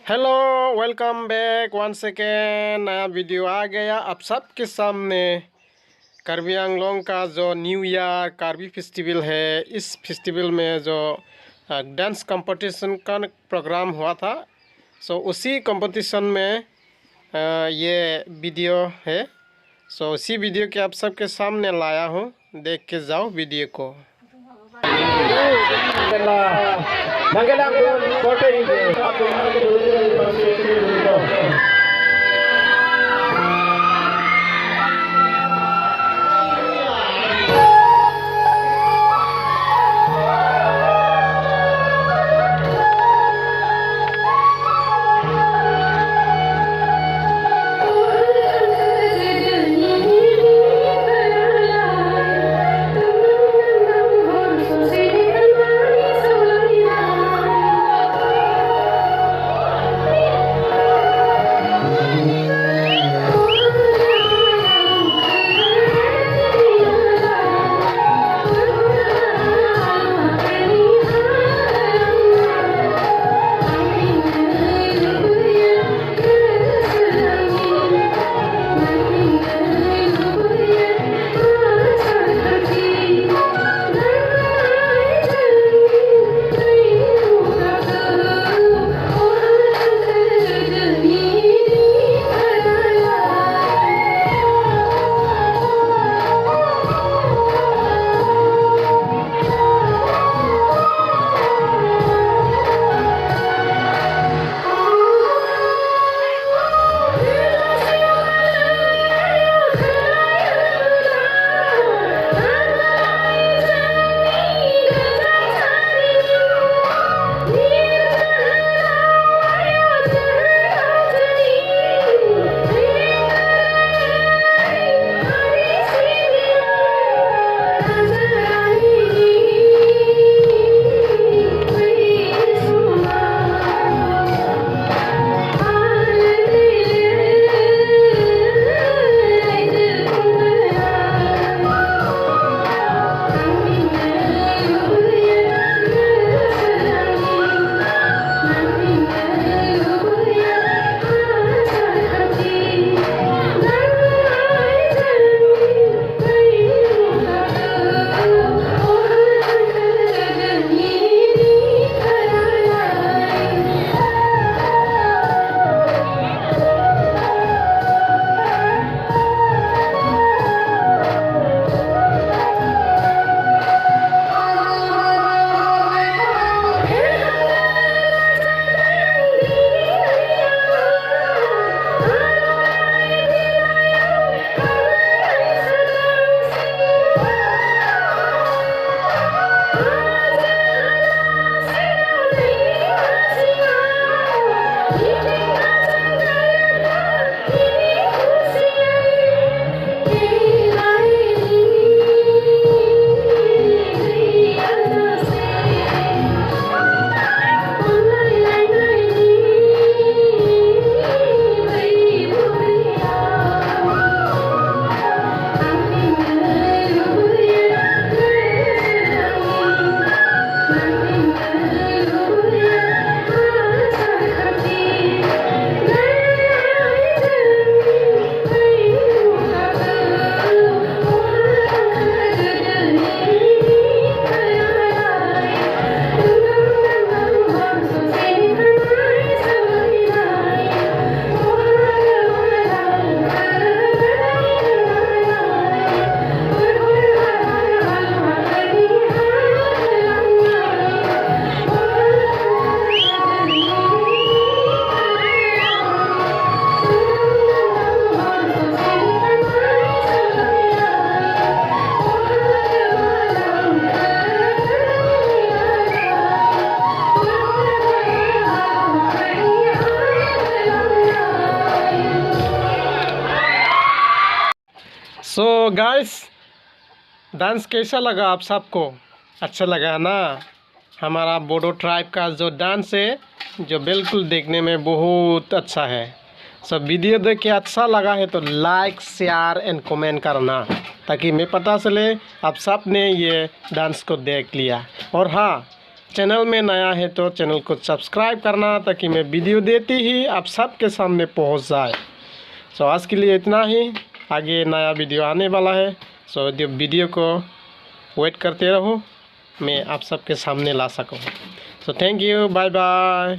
Hello, welcome back one second. नया video आ गया आप सबके सामने। कार्बी आंगलोंग का जो न्यू ईयर कार्बी फेस्टिवल है, इस फेस्टिवल में जो डांस कंपटीशन का प्रोग्राम हुआ था, उसी कंपटीशन में ये वीडियो है। उसी वीडियो के आप सबके सामने लाया हूँ, देख के जाओ वीडियो को। गाइस, डांस कैसा लगा आप सबको? अच्छा लगा ना? हमारा बोडो ट्राइब का जो डांस है, जो बिल्कुल देखने में बहुत अच्छा है। वीडियो देख के अच्छा लगा है तो लाइक, शेयर एंड कमेंट करना, ताकि मैं पता चले आप सब ने ये डांस को देख लिया। और हाँ, चैनल में नया है तो चैनल को सब्सक्राइब करना, ताकि मैं वीडियो देती ही आप सबके सामने पहुंच जाए। सो आज के लिए इतना ही, आगे नया वीडियो आने वाला है। सो वीडियो को वेट करते रहो, मैं आप सबके सामने ला सकूँ। So thank you, bye bye.